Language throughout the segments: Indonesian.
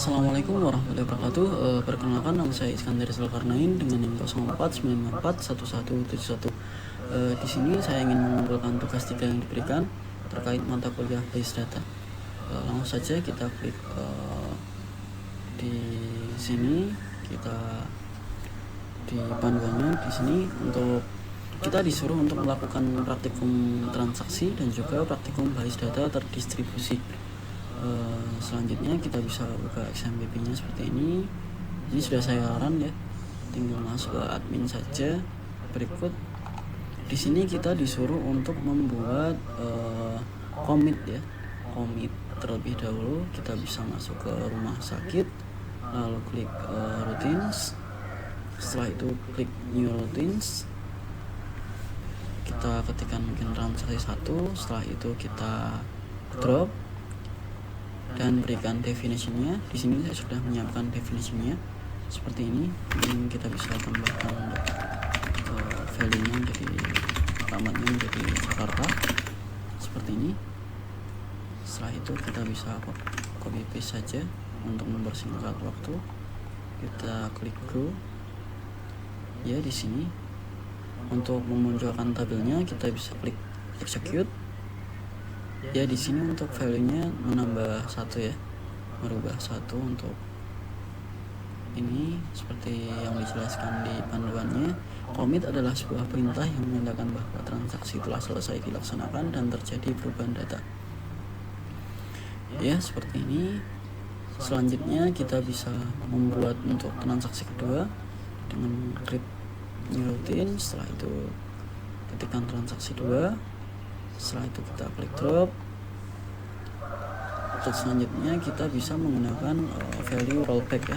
Assalamualaikum warahmatullahi wabarakatuh. Perkenalkan, nama saya Iskandar Zulkarnain dengan NIM 04941171. Di sini saya ingin mengumpulkan tugas 3 yang diberikan terkait mata kuliah base data. Langsung saja kita klik di sini, kita di panduannya di sini untuk kita disuruh untuk melakukan praktikum transaksi dan juga praktikum base data terdistribusi. Selanjutnya kita bisa buka XMPP nya seperti ini. Ini sudah saya run ya, tinggal masuk ke admin saja. Berikut di sini kita disuruh untuk membuat commit ya, commit terlebih dahulu. Kita bisa masuk ke rumah sakit, lalu klik routines. Setelah itu klik new routines, kita ketikkan mungkin transaksi 1. Setelah itu kita drop dan berikan definitionnya. Di sini saya sudah menyiapkan definitionnya seperti ini. Ini kita bisa tambahkan value-nya jadi alamatnya menjadi Jakarta seperti ini. Setelah itu kita bisa copy paste saja untuk mempersingkat waktu. Kita klik go. Ya, di sini untuk memunculkan tabelnya kita bisa klik execute. Ya, di sini untuk value-nya menambah 1 ya, merubah 1 untuk ini seperti yang dijelaskan di panduannya. Commit adalah sebuah perintah yang menandakan bahwa transaksi telah selesai dilaksanakan dan terjadi perubahan data. Ya, seperti ini. Selanjutnya kita bisa membuat untuk transaksi kedua dengan klik new routine. Setelah itu ketikkan transaksi 2. Setelah itu kita klik drop. Untuk selanjutnya kita bisa menggunakan value rollback ya.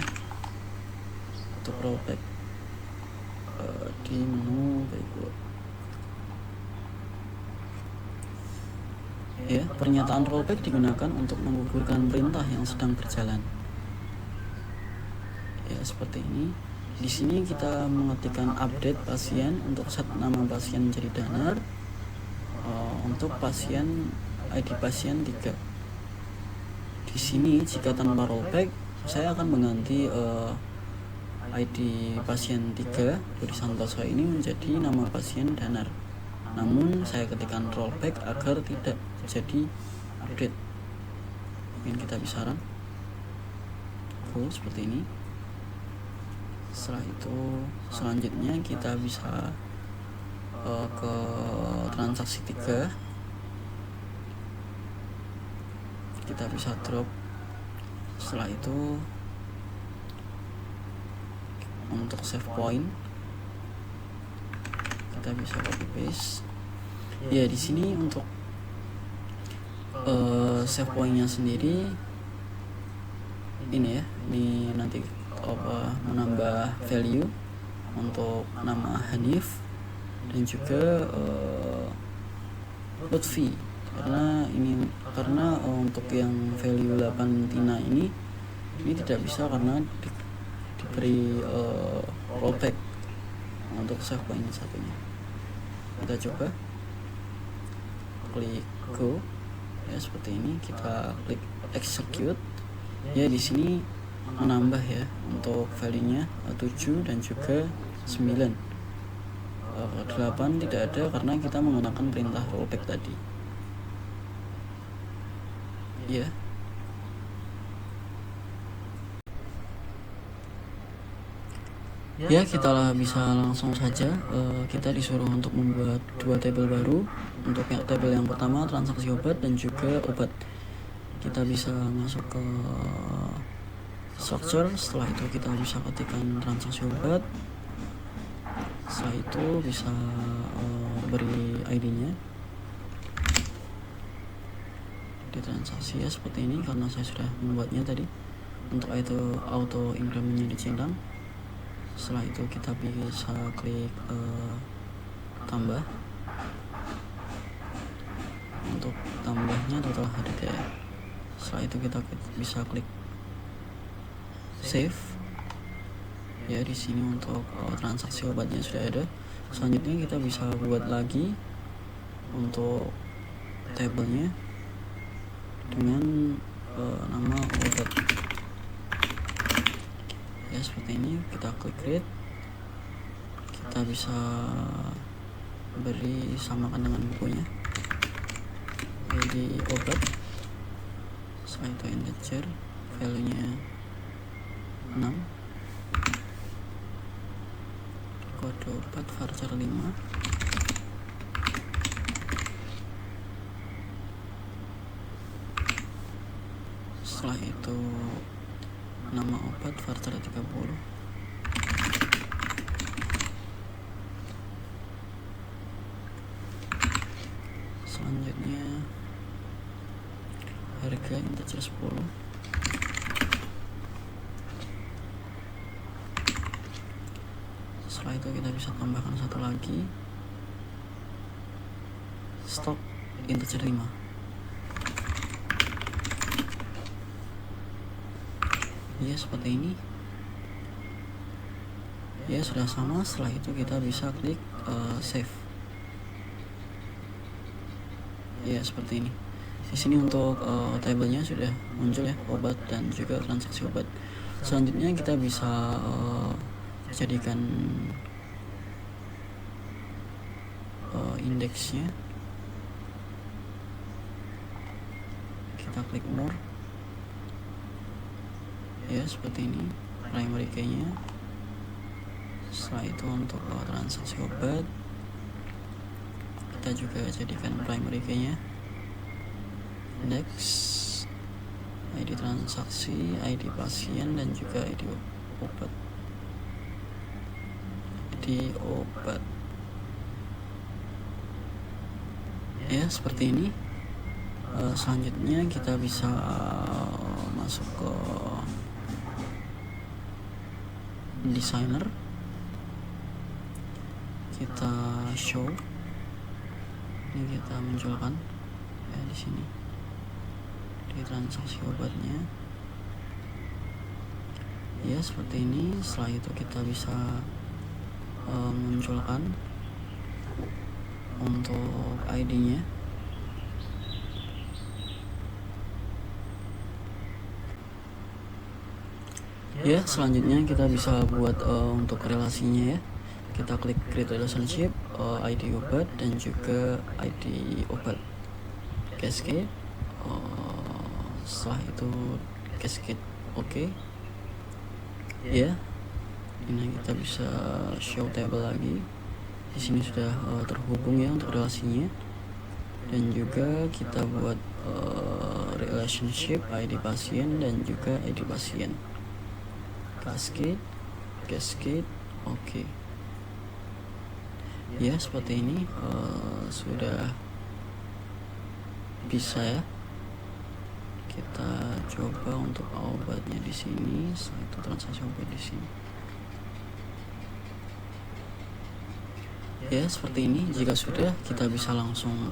Untuk rollback di menu berikut ya, pernyataan rollback digunakan untuk menggugurkan perintah yang sedang berjalan ya, seperti ini. Di sini kita mengetikkan update pasien untuk set nama pasien menjadi Danar. Untuk pasien ID pasien 3. Di sini jika tanpa rollback saya akan mengganti ID pasien 3 Budi Santoso ini menjadi nama pasien Danar. Namun saya ketikkan rollback agar tidak terjadi update. Mungkin kita bisa run seperti ini. Setelah itu selanjutnya kita bisa ke transaksi 3. Kita bisa drop. Setelah itu untuk save point kita bisa copy paste. Ya, di sini untuk save pointnya sendiri ini ya, ini nanti menambah value untuk nama Hanif dan juga Lutfi, karena untuk yang value 8 Tina ini tidak bisa karena diberi rollback untuk save point satunya. Kita coba klik go ya, seperti ini. Kita klik execute. Ya, di sini menambah ya untuk value-nya 7 dan juga 9. 8 tidak ada karena kita menggunakan perintah rollback tadi ya. Ya, kita bisa langsung saja. Kita disuruh untuk membuat 2 tabel baru. Untuk tabel yang pertama transaksi obat dan juga obat. Kita bisa masuk ke structure. Setelah itu kita bisa ketikkan transaksi obat. Setelah itu bisa beri ID-nya di transaksi ya, seperti ini karena saya sudah membuatnya tadi. Untuk itu auto incrementnya dicentang. Setelah itu kita bisa klik tambah. Untuk tambahnya total HDD. Setelah itu kita bisa klik save. Ya, di sini untuk transaksi obatnya sudah ada. Selanjutnya kita bisa buat lagi untuk tabelnya dengan nama obat. seperti ini, kita klik create. Kita bisa beri samakan dengan bukunya, ID obat. Setelah itu integer, value nya 6, kode obat varchar 5. Setelah itu nama obat varchar 30. Selanjutnya harga integer 10. Setelah itu kita bisa tambahkan satu lagi, stok integer 5. Ya, seperti ini. Ya, sudah sama. Setelah itu kita bisa klik save. Ya, seperti ini. Di sini untuk tabelnya sudah muncul ya, obat dan juga transaksi obat. Selanjutnya kita bisa jadikan indeksnya. Kita klik more. Ya, seperti ini primary key-nya. Setelah itu untuk transaksi obat kita juga jadikan primary key-nya, index, ID transaksi, ID pasien, dan juga ID obat. ID obat. Ya, seperti ini. Selanjutnya kita bisa masuk ke designer. Kita show. Ini kita munculkan ya di sini di transaksi obatnya. Ya, seperti ini. Setelah itu kita bisa munculkan untuk ID-nya. Ya, selanjutnya kita bisa buat untuk relasinya ya. Kita klik create relationship, ID obat dan juga ID obat, cascade. Setelah itu cascade, oke. Ya, ini kita bisa show table lagi. Di sini sudah terhubung ya untuk relasinya. Dan juga kita buat relationship ID pasien dan juga ID pasien, cascade, oke. Ya, seperti ini sudah bisa ya. Kita coba untuk obatnya di sini, setelah itu transaksi obat di sini. Ya, seperti ini. Jika sudah, kita bisa langsung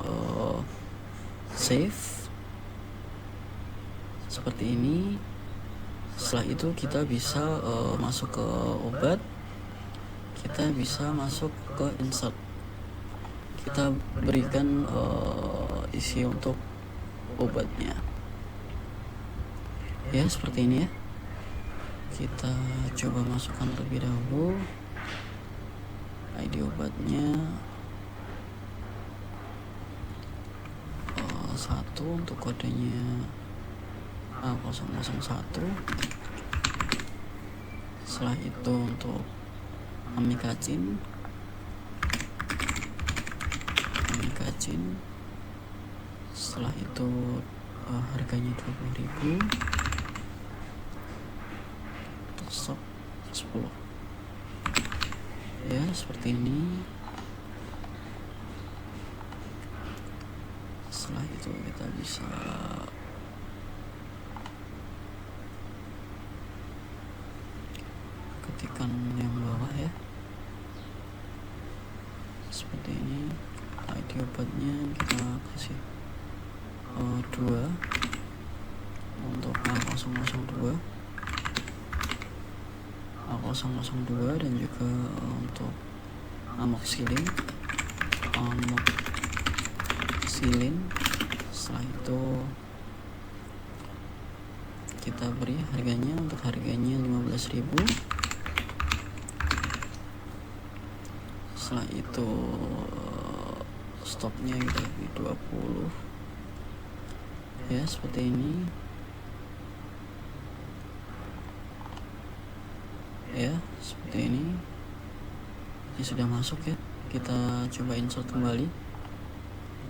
save seperti ini. Setelah itu kita bisa masuk ke obat. Kita bisa masuk ke insert. Kita berikan isi untuk obatnya. Ya, seperti ini ya. Kita coba masukkan terlebih dahulu ID obatnya. 1 untuk kodenya A001. Setelah itu untuk amikacin. Setelah itu harganya 20.000. Stok 10. Ya, seperti ini. Setelah itu kita bisa ketikkan yang bawah ya, seperti ini. ID obatnya kita kasih 2 untuk A002 dan juga untuk amoxicillin. Setelah itu kita beri harganya, untuk harganya 15.000. Setelah itu stopnya kita di 20 ya, seperti ini ya, seperti ini. Ini sudah masuk ya. Kita coba insert kembali.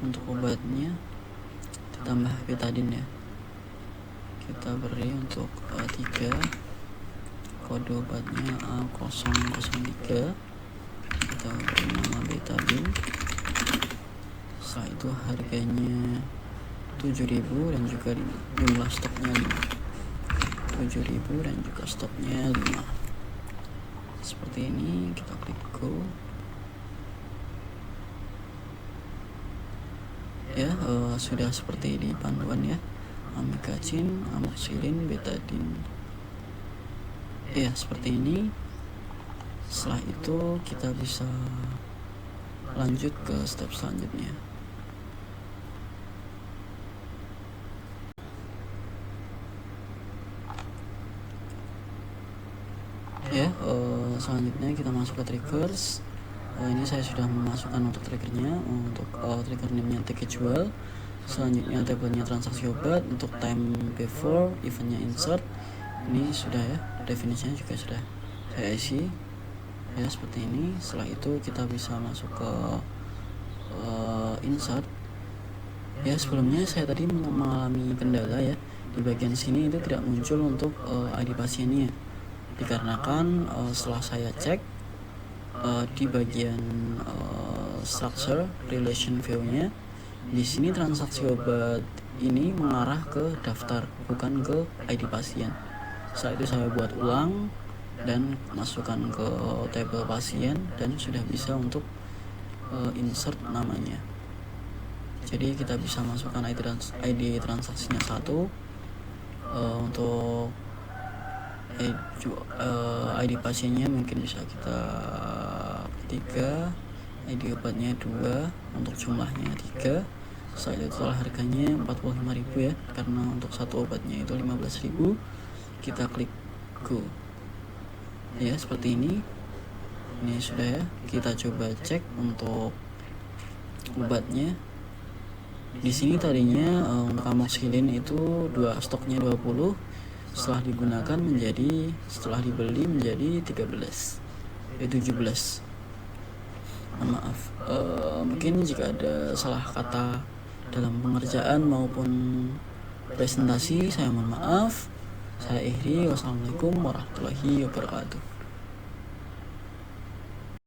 Untuk obatnya ditambah betadine ya, kita beri untuk 3, kode obatnya A003, kita beri nama betadine. Setelah itu harganya 7.000 dan juga jumlah stoknya 5. 7.000 dan juga stoknya 5. Seperti ini, kita klik go ya. Sudah seperti di panduan ya, amikacin, amoxicillin, betadine ya, seperti ini. Setelah itu kita bisa lanjut ke step selanjutnya ya. Selanjutnya kita masuk ke triggers. Ini saya sudah memasukkan untuk triggernya, untuk trigger name-nya tiket jual. Selanjutnya tabelnya transaksi obat. Untuk time before, eventnya insert, ini sudah ya, definisinya juga sudah saya isi ya, seperti ini. Setelah itu kita bisa masuk ke insert ya. Sebelumnya saya tadi mengalami kendala ya, di bagian sini itu tidak muncul untuk ID pasiennya, dikarenakan setelah saya cek di bagian structure relation view-nya, di sini transaksi obat ini mengarah ke daftar, bukan ke ID pasien. Setelah itu saya buat ulang dan masukkan ke tabel pasien dan sudah bisa untuk insert namanya. Jadi kita bisa masukkan ID transaksinya 1, untuk ID pasiennya mungkin bisa kita 3, ID obatnya 2, untuk jumlahnya 3. Setelah itu total harganya 45.000 ya, karena untuk satu obatnya itu 15.000. Kita klik go ya, seperti ini. Ini sudah ya. Kita coba cek untuk obatnya. Di sini tadinya untuk amoxicillin itu stoknya 20, setelah digunakan menjadi, setelah dibeli menjadi 17. Maaf, mungkin jika ada salah kata dalam pengerjaan maupun presentasi, saya mohon maaf. Saya Ihri, wassalamualaikum warahmatullahi wabarakatuh.